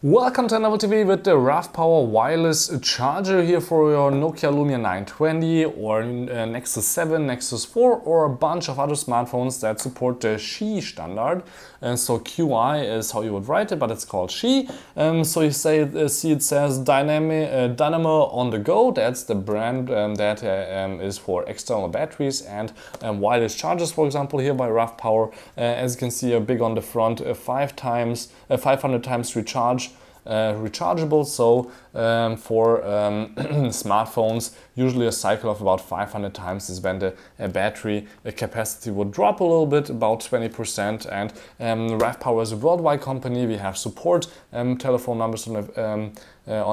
Welcome to Another TV with the RavPower wireless charger here for your Nokia Lumia 920 or Nexus 7, Nexus 4 or a bunch of other smartphones that support the Qi standard. And so QI is how you would write it, but it's called Qi. So you see it says Dynamo on the go. That's the brand that is for external batteries and wireless chargers, for example, here by RavPower. As you can see, big on the front, 500 times rechargeable, so for smartphones usually a cycle of about 500 times is when the battery capacity would drop a little bit, about 20%. And RavPower is a worldwide company. We have support telephone numbers on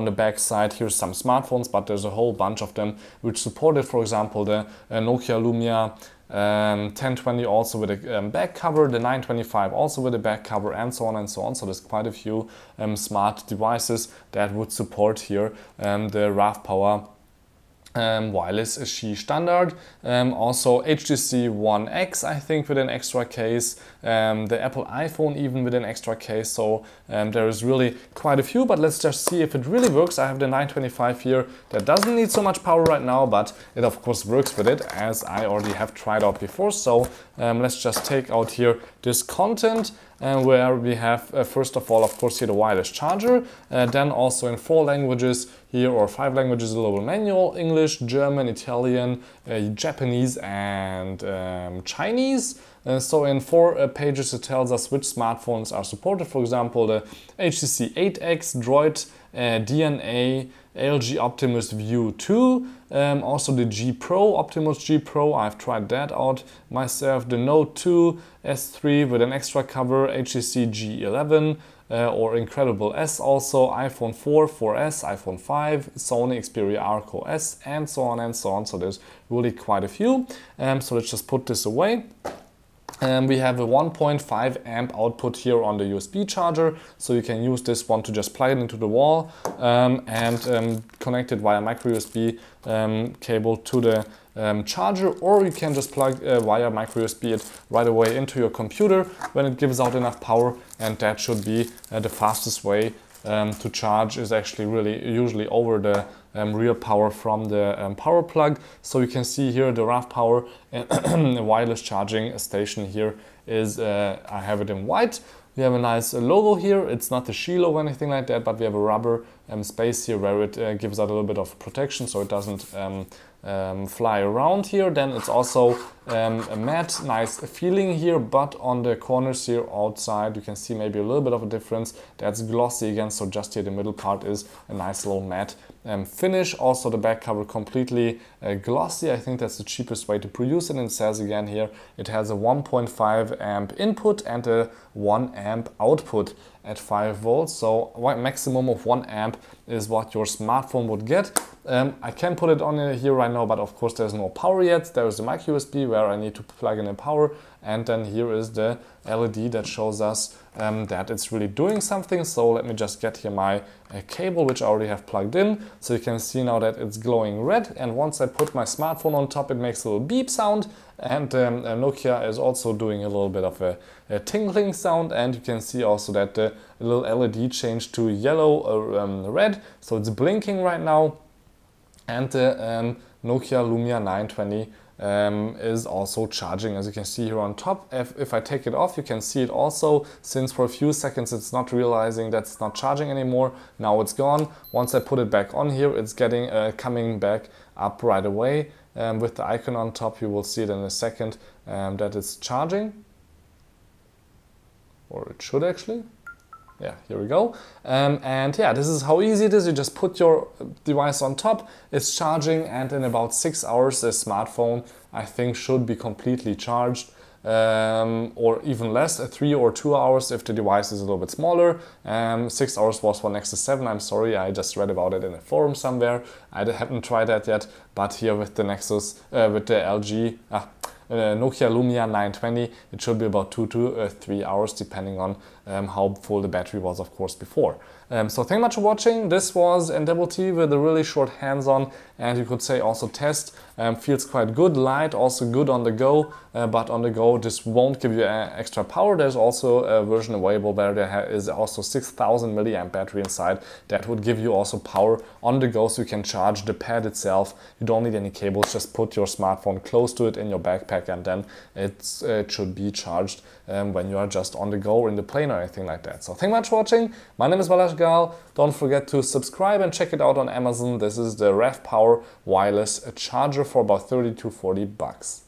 the back side. Here's some smartphones, but there's a whole bunch of them which support it. For example, the Nokia Lumia 1020 also with a back cover, the 925 also with a back cover, and so on and so on. So there's quite a few smart devices that would support here the RavPower wireless Qi standard. Also HTC One X, I think, with an extra case, the Apple iPhone even with an extra case. So there is really quite a few, but let's just see if it really works. I have the 925 here that doesn't need so much power right now, but it of course works with it, as I already have tried out before. So let's just take out here this content where we have first of all, of course, here the wireless charger, then also in 4 languages here, or 5 languages, a little manual: English, German, Italian, Japanese and Chinese. So in 4 pages it tells us which smartphones are supported. For example, the HTC 8X, Droid, DNA, LG Optimus View 2, also the G Pro, Optimus G Pro, I've tried that out myself, the Note 2, S3 with an extra cover, HTC G11 or Incredible S, also iPhone 4, 4S, iPhone 5, Sony Xperia Arco S, and so on and so on. So there's really quite a few. So let's just put this away. We have a 1.5 amp output here on the USB charger, so you can use this one to just plug it into the wall and connect it via micro USB cable to the charger, or you can just plug via micro USB it right away into your computer when it gives out enough power, and that should be the fastest way to charge. Is actually really usually over the real power from the power plug. So you can see here the RavPower wireless charging station here is, I have it in white. We have a nice logo here. It's not the Qi logo or anything like that, but we have a rubber space here where it gives out a little bit of protection so it doesn't fly around here. Then it's also a matte, nice feeling here, but on the corners here outside you can see maybe a little bit of a difference. That's glossy again, so just here the middle part is a nice little matte finish. Also the back cover completely glossy. I think that's the cheapest way to produce it. And it says again here it has a 1.5 amp input and a 1 amp output at 5 volts. So a maximum of 1 amp is what your smartphone would get. I can put it on here right now, but of course there's no power yet. There is the micro USB where I need to plug in the power, and then here is the LED that shows us that it's really doing something. So let me just get here my cable, which I already have plugged in. So you can see now that it's glowing red, and once I put my smartphone on top it makes a little beep sound, and Nokia is also doing a little bit of a tingling sound, and you can see also that the little LED changed to yellow red, so it's blinking right now. And the Nokia Lumia 920 is also charging, as you can see here on top. If I take it off, you can see it also, since for a few seconds it's not realizing that it's not charging anymore. Now it's gone. Once I put it back on here, it's getting coming back up right away with the icon on top. You will see it in a second that it's charging, or it should actually. Yeah, here we go. And yeah, this is how easy it is. You just put your device on top, it's charging, and in about 6 hours the smartphone, I think, should be completely charged. Or even less, 3 or 2 hours if the device is a little bit smaller. 6 hours was for Nexus 7, I'm sorry, I just read about it in a forum somewhere. I haven't tried that yet, but here with the Nexus, with the LG, Nokia Lumia 920, it should be about 2 to 3 hours, depending on how full the battery was, of course, before. So thank you much for watching. This was NWT with a really short hands-on and you could say also test. Feels quite good, light, also good on the go, but on the go this won't give you extra power. There's also a version available where there is also 6000 milliamp battery inside that would give you also power on the go, so you can charge the pad itself. You don't need any cables, just put your smartphone close to it in your backpack and then it should be charged when you are just on the go or in the plane or anything like that. So thank you much for watching. My name is Balazs Gal. Don't forget to subscribe and check it out on Amazon. This is the RavPower wireless charger for about 30 to 40 bucks.